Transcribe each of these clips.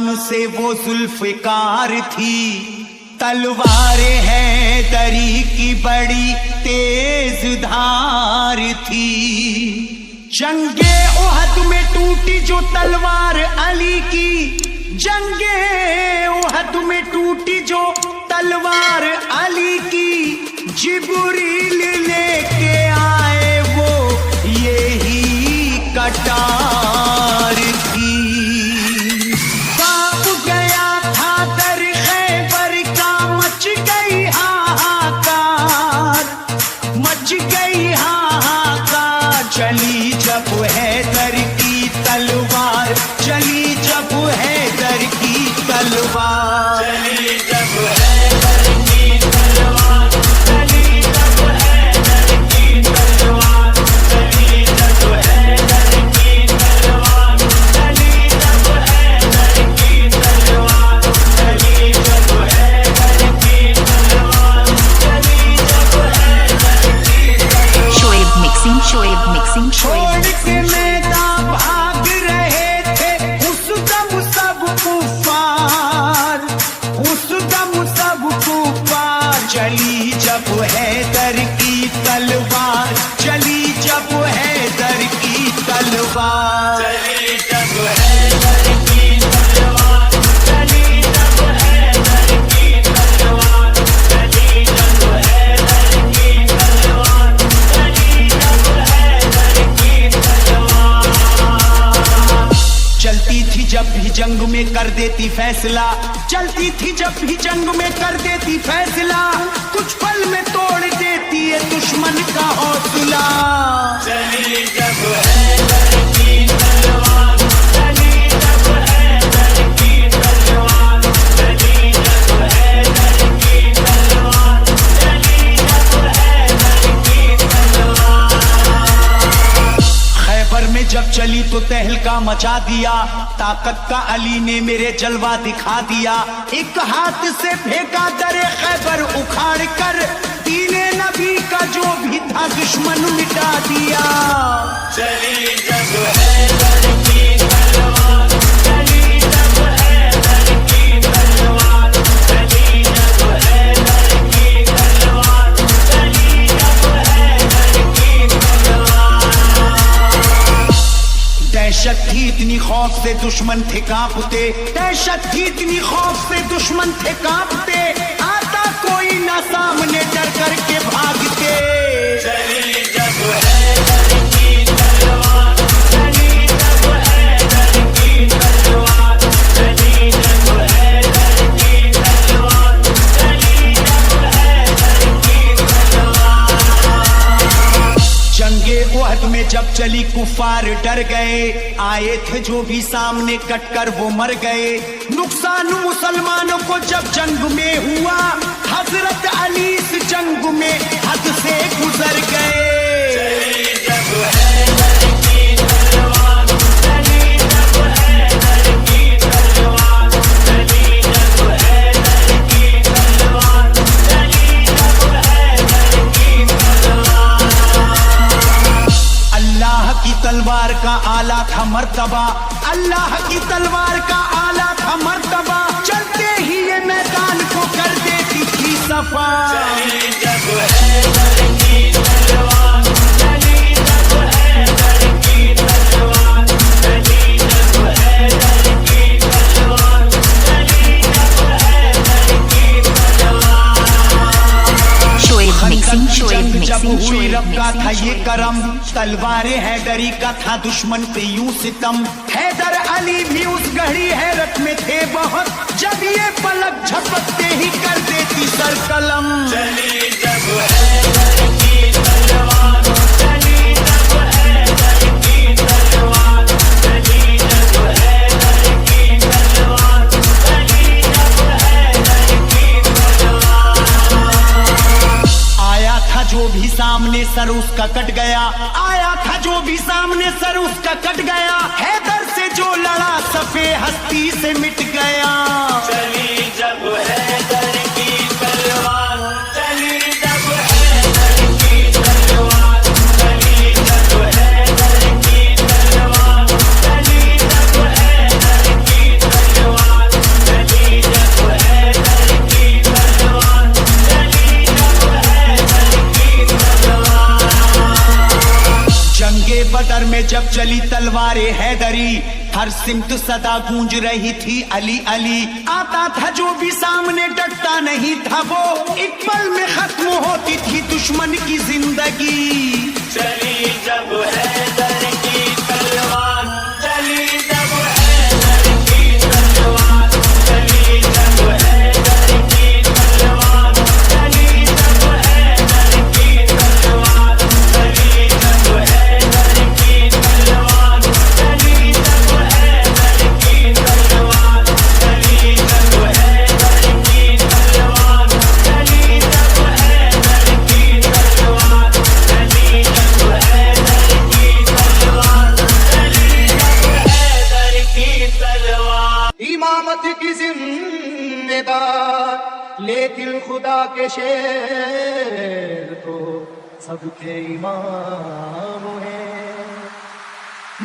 शान से वो जुल्फ़िकार थी, तलवार है दरी की बड़ी तेज धार थी। जंगे उहद में टूटी जो तलवार अली की, जंगे उहद में टूटी जो तलवार अली की, जिब्रील लेके आए वो यही कटार थी। कांप गया था दर खैबर का, मच गई हाहाकार, मच गई हाहाकार। चली जब हैदर की तलवार, चली जब हैदर की तलवार, चली जब हैदर की तलवार, चली जब हैदर की तलवार, चली जब हैदर की तलवार, चली जब हैदर की तलवार, चली जब हैदर की तलवार, चली जब हैदर की तलवार। शोएब मिक्सिंग, शोएब मिक्सिंग, छोड़ के मैदान भाग रहे थे उस दम सब कुफार, उस दम सब कुफार। चली जब हैदर की तलवार, चली जब हैदर की तलवार, चली जब हैदर की तलवार, चली जब हैदर की तलवार, चली जब हैदर की तलवार, चली जब हैदर की तलवार। चलती थी जब भी जंग में कर देती फैसला, चलती थी जब भी जंग में कर देती फैसला। कुछ पल में तोड़ देती है दुश्मन का हौसला। चली जब हैदर की तलवार, चली जब हैदर की तलवार, चली जब हैदर की तलवार, चली जब हैदर की तलवार। खैबर में जब चली तो तहलका मचा दिया, ताकत का अली ने मेरे जलवा दिखा दिया। एक हाथ से फेंका दरे खैबर उखाड़ कर, दीने नबी का जो भी था दुश्मन मिटा दिया। चली जब हैदर की तलवार, चली जब हैदर की तलवार, चली जब हैदर की तलवार, चली जब हैदर की तलवार। दहशत थी इतनी खौफ से दुश्मन थे कांपते, दहशत थी इतनी खौफ से दुश्मन थे कांपते। आता कोई ना सामने डर करके भागते। चली जब हैदर की तलवार, चली जब हैदर की तलवार, चली जब हैदर की तलवार, चली जब हैदर की तलवार। जंगे उहद में जब चली कुफार डर गए, आए थे जो भी सामने कटकर वो मर गए। नुकसान मुसलमानों को जब जंग में हुआ, हजरत अली इस जंग में हद से गुजर गए। चली जब हैदर की तलवार, चली जब हैदर की तलवार, चली जब हैदर की तलवार, चली जब हैदर की तलवार। अल्लाह की तलवार का आला था मर्तबा, अल्लाह की तलवार का आला था मर्तबा। चलते ही ये मैदान को कर देती थी सफा। चली जब हैदर की तलवार, चली जब हैदर की तलवार, चली जब हैदर की तलवार, चली जब हैदर की तलवार। शोएब मिक्सिंग, शोएब जब मिक्सिंग, हुई शोएब रब का था मिक्सिंग। ये करम, तलवारे हैदरी का था दुश्मन पे यूं सितम। हैदर अली भी उस घड़ी हैरत में थे बहुत, जब ये पलक झपकते ही कर देती सर कलम। चली जब हैदर की तलवार, चली जब हैदर की तलवार, चली जब हैदर की तलवार, चली जब हैदर की तलवार। आया था जो भी सामने सर उसका कट गया, आया था जो भी सामने सर उसका कट गया। हैदर से जो लड़ा सफे हस्ती से मिट गया। चली जब हैदर की तलवार, चली जब हैदर की तलवार, चली जब हैदर की तलवार, चली जब हैदर की तलवार। में जब चली तलवारे हैदरी, हर सिमत सदा गूंज रही थी अली अली। आता था जो भी सामने डटता नहीं था वो, एक पल में खत्म होती थी दुश्मन की जिंदगी। चली जब हैदर की तलवार, चली जब हैदर की तलवार, चली जब हैदर की तलवार, चली जब हैदर की तलवार, चली जब हैदर की तलवार, चली जब हैदर की तलवार, चली जब हैदर की तलवार, चली जब हैदर की तलवार, चली जब हैदर की तलवार, चली जब हैदर की तलवार। इमामत की जिम्मेदार लेकिन खुदा के शेर तो सबके इमाम हैं।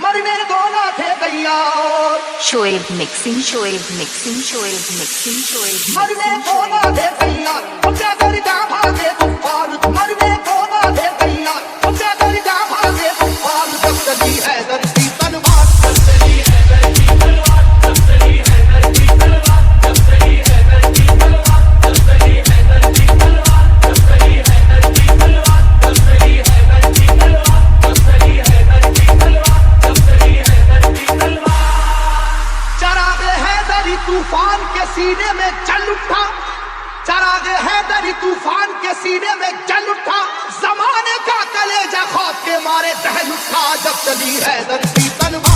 मरने दो ना थे तैयार, Shoaib mixing, Shoaib mixing, Shoaib mixing, Shoaib मरने mixing, दो ना थे तैयार, अब क्या कर जा भागे कुफार। मरने दो ना थे तैयार, अब क्या कर जा भागे कुफार। जब चली हैदर की तलवार, जब चली हैदर की तलवार, जब चली हैदर की तलवार, जब चली हैदर की तलवार, जब चली हैदर की तलवार, जब चली हैदर की तलवार, जब चली हैदर की तलवार, जब चली हैदर की तलवार, जब चली हैदर की तलवार। चरागे हैदरी तूफान के सीने में जल उठा, चरागे हैदरी तूफान के सीने में जल उठा। जमाने का कलेजा खौफ के मारे दहल उठा, जब चली हैदर की तलवार।